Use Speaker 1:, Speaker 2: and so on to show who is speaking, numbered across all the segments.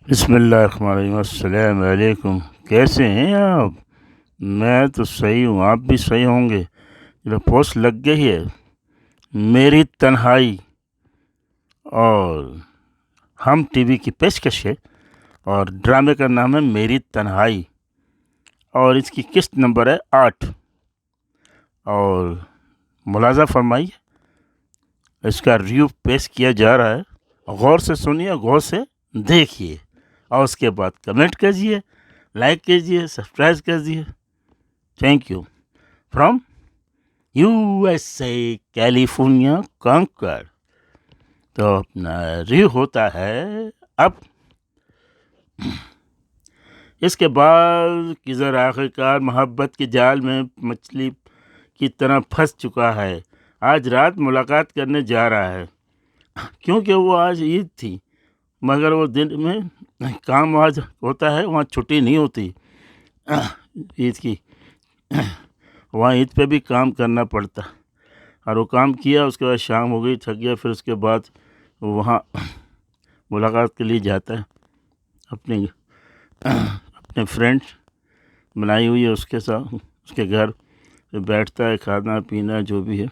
Speaker 1: بسم اللہ الرحمن الرحیم۔ السلام علیکم، کیسے ہیں آپ؟ میں تو صحیح ہوں، آپ بھی صحیح ہوں گے۔ جو پوسٹ لگ گئی ہے میری تنہائی، اور ہم ٹی وی کی پیشکش ہے، اور ڈرامے کا نام ہے میری تنہائی، اور اس کی قسط نمبر ہے 8۔ اور ملاحظہ فرمائیے، اس کا ریویو پیش کیا جا رہا ہے، غور سے سنیے، غور سے دیکھیے، اور اس کے بعد کمنٹ کیجیے، لائک کیجیے، سبسکرائب کیجیے۔ Thank you from U S A, California, conquer. تو اپنا ریویو ہوتا ہے اب۔ اس کے بعد کدھر آخرکار محبت کے جال میں مچھلی کی طرح پھنس چکا ہے۔ آج رات ملاقات کرنے جا رہا ہے، کیونکہ وہ آج عید تھی، مگر وہ دن میں کام آج ہوتا ہے، وہاں چھٹی نہیں ہوتی عید کی، وہاں عید پہ بھی کام کرنا پڑتا، اور وہ کام کیا، اس کے بعد شام ہو گئی، تھک گیا، پھر اس کے بعد وہاں ملاقات کے لیے جاتا ہے، اپنے فرینڈ بنائی ہوئی ہے اس کے ساتھ، اس کے گھر پہ بیٹھتا ہے، کھانا پینا جو بھی ہے،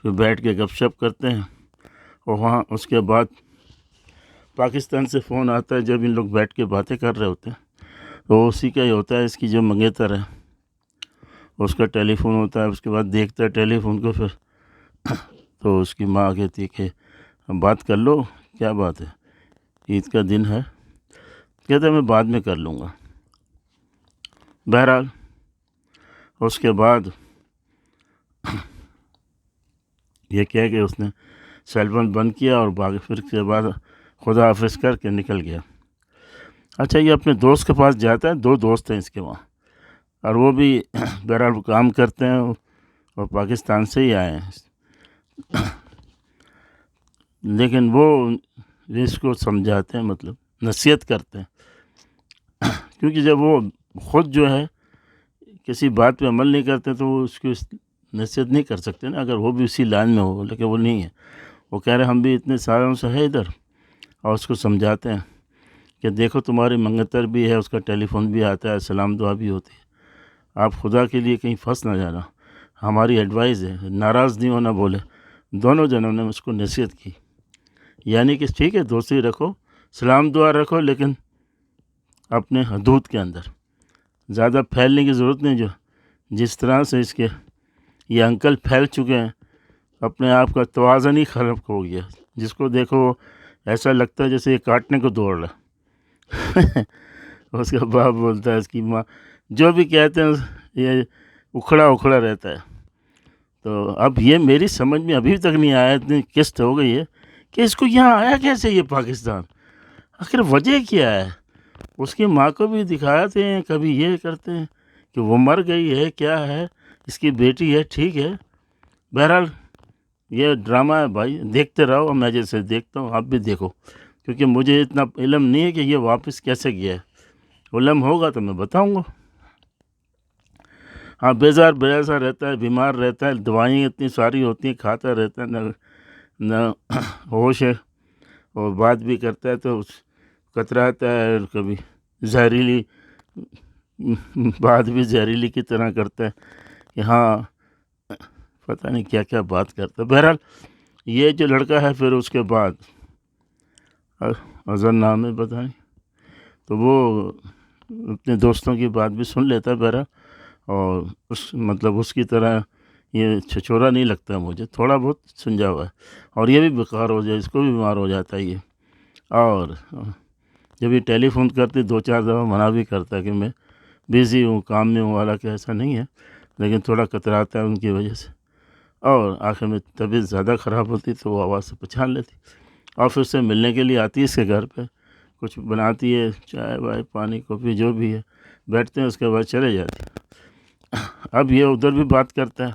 Speaker 1: پھر بیٹھ کے گپ شپ کرتے ہیں، اور وہاں اس کے بعد پاکستان سے فون آتا ہے، جب ان لوگ بیٹھ کے باتیں کر رہے ہوتے ہیں، تو اسی کا ہی ہوتا ہے، اس کی جو منگیتر ہے، اس کا ٹیلی فون ہوتا ہے۔ اس کے بعد دیکھتا ہے ٹیلی فون کو، پھر تو اس کی ماں کہتی ہے کہ بات کر لو، کیا بات ہے، عید کا دن ہے، کہتا ہے میں بعد میں کر لوں گا۔ بہرحال اس کے بعد یہ کہہ کہ اس نے سیل فون بند کیا اور پھر کے بعد خدا حافظ کر کے نکل گیا۔ اچھا، یہ اپنے دوست کے پاس جاتا ہے، 2 دوست ہیں اس کے وہاں، اور وہ بھی بہرحال وہ کام کرتے ہیں، اور پاکستان سے ہی آئے ہیں، لیکن وہ اس کو سمجھاتے ہیں، مطلب نصیحت کرتے ہیں، کیونکہ جب وہ خود جو ہے کسی بات پہ عمل نہیں کرتے تو وہ اس کی نصیحت نہیں کر سکتے نا، اگر وہ بھی اسی لائن میں ہو، لیکن وہ نہیں ہے، وہ کہہ رہے ہم بھی اتنے سالوں سے ہے ادھر، اور اس کو سمجھاتے ہیں کہ دیکھو تمہاری منگتر بھی ہے، اس کا ٹیلی فون بھی آتا ہے، سلام دعا بھی ہوتی ہے، آپ خدا کے لیے کہیں پھنس نہ جانا، ہماری ایڈوائز ہے، ناراض نہیں ہونا بولے۔ دونوں جنوں نے اس کو نصیحت کی، یعنی کہ ٹھیک ہے دوستی رکھو، سلام دعا رکھو، لیکن اپنے حدود کے اندر، زیادہ پھیلنے کی ضرورت نہیں۔ جو جس طرح سے اس کے یہ انکل پھیل چکے ہیں، اپنے آپ کا توازن ہی خراب ہو گیا، جس کو دیکھو ایسا لگتا ہے جیسے یہ کاٹنے کو دوڑ رہا۔ اس کا باپ بولتا ہے، اس کی ماں، جو بھی کہتے ہیں یہ اکھڑا اکھڑا رہتا ہے۔ تو اب یہ میری سمجھ میں ابھی تک نہیں آیا، اتنی قسط ہو گئی ہے کہ اس کو یہاں آیا کیسے یہ پاکستان، آخر وجہ کیا ہے۔ اس کی ماں کو بھی دکھاتے ہیں، کبھی یہ کرتے ہیں کہ وہ مر گئی ہے، کیا ہے، اس کی بیٹی ہے، ٹھیک ہے۔ بہرحال یہ ڈرامہ ہے بھائی، دیکھتے رہو، میں جیسے دیکھتا ہوں آپ بھی دیکھو، کیونکہ مجھے اتنا علم نہیں ہے کہ یہ واپس کیسے گیا ہے، علم ہوگا تو میں بتاؤں گا۔ ہاں، بیزار بیسا رہتا ہے، بیمار رہتا ہے، دوائیں اتنی ساری ہوتی ہیں، کھاتا رہتا ہے، نہ ہوش ہے، اور بات بھی کرتا ہے تو کتراتا ہے، اور کبھی زہریلی بات بھی زہریلی کی طرح کرتا ہے کہ ہاں پتہ نہیں کیا کیا بات کرتا ہے۔ بہرحال یہ جو لڑکا ہے، پھر اس کے بعد اظہر نام ہے پتہ نہیں، تو وہ اپنے دوستوں کی بات بھی سن لیتا ہے بہرحال، اور مطلب اس کی طرح یہ چھچورا نہیں لگتا ہے مجھے، تھوڑا بہت سمجھا ہوا ہے، اور یہ بھی بیکار ہو جائے، اس کو بھی بیمار ہو جاتا ہے یہ، اور جب یہ ٹیلی فون کرتے 2-4 دفعہ منع بھی کرتا ہے کہ میں بزی ہوں، کام میں ہوں، حالانکہ ایسا نہیں ہے، لیکن تھوڑا کتراتا ہے ان کی وجہ سے، اور آخر میں طبیعت زیادہ خراب ہوتی تو وہ آواز سے پہچان لیتی، اور پھر سے ملنے کے لیے آتی ہے اس کے گھر پہ، کچھ بناتی ہے، چائے وائے پانی کافی جو بھی ہے، بیٹھتے ہیں، اس کے بعد چلے جاتے ہیں۔ اب یہ ادھر بھی بات کرتا ہے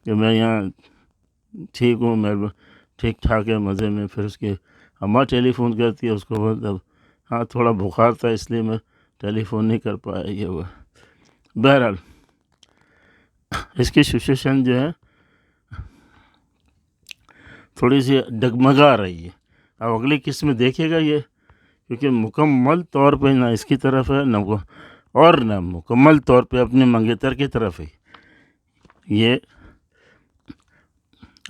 Speaker 1: کہ میں یہاں ٹھیک ہوں، میں ٹھیک ٹھاک ہے، مزے میں، پھر اس کی اماں ٹیلی فون کرتی ہے، اس کو مطلب ہاں تھوڑا بخار تھا اس لیے میں ٹیلی فون نہیں کر پایا، یہ ہوا۔ بہرحال اس کی سچویشن جو ہے تھوڑی سی ڈگمگا رہی ہے، اب اگلی قسط میں دیکھیے گا یہ، کیونکہ مکمل طور پہ نہ اس کی طرف ہے نہ مکمل طور پہ اپنے منگیتر کی طرف ہے. یہ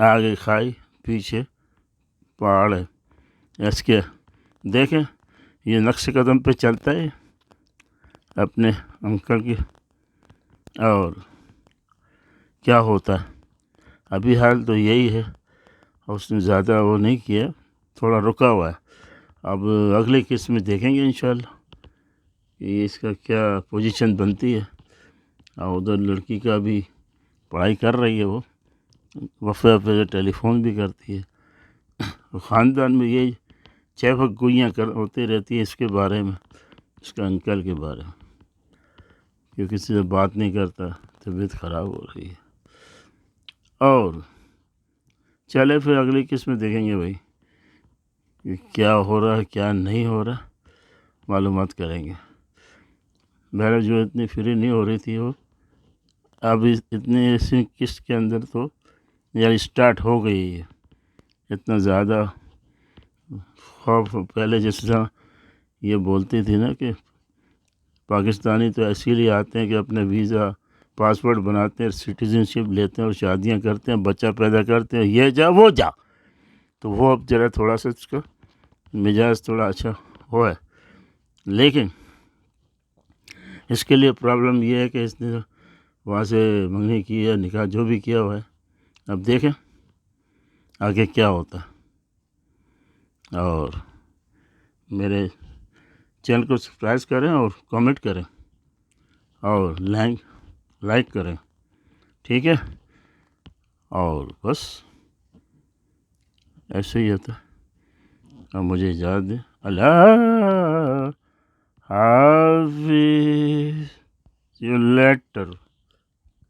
Speaker 1: آگے کھائی پیچھے پہاڑ ہے. اس کے دیکھیں یہ نقش قدم پہ چلتا ہے اپنے انکل کی. اور کیا ہوتا ہے ابھی حال تو یہی ہے، اس نے زیادہ وہ نہیں کیا، تھوڑا رکا ہوا ہے. اب اگلی قسط میں دیکھیں گے انشاءاللہ کہ اس کا کیا پوزیشن بنتی ہے. اور ادھر لڑکی کا بھی پڑھائی کر رہی ہے، وہ وفا پہ ٹیلی فون بھی کرتی ہے. خاندان میں یہی چہک گوئیاں ہوتی رہتی ہیں اس کے بارے میں، اس کے انکل کے بارے میں، کہ کسی سے بات نہیں کرتا، طبیعت خراب ہو رہی ہے. اور چلے پھر اگلی قسط میں دیکھیں گے بھائی کہ کیا ہو رہا ہے کیا نہیں ہو رہا، معلومات کریں گے. بہرحال جو اتنی فری نہیں ہو رہی تھی وہ اب اتنی ایسی قسط کے اندر تو یار اسٹارٹ ہو گئی ہے. اتنا زیادہ خوف پہلے جیسے یہ بولتی تھی نا کہ پاکستانی تو اسی لیے آتے ہیں کہ اپنے ویزا پاسپورٹ بناتے ہیں، سٹیزن شپ لیتے ہیں اور شادیاں کرتے ہیں، بچہ پیدا کرتے ہیں، یہ جا وہ جا. تو وہ اب ذرا تھوڑا سا اس کا مزاج تھوڑا اچھا ہوا ہے. لیکن اس کے لیے پرابلم یہ ہے کہ اس نے وہاں سے منگنی کی ہے، نکاح جو بھی کیا ہوا ہے. اب دیکھیں آگے کیا ہوتا ہے. اور میرے چینل کو سبسکرائب کریں اور کامنٹ کریں اور لائک کریں، ٹھیک ہے. اور بس ایسے ہی ہوتا ہے. اب مجھے اجازت دیں. اللہ حافظ. See you later.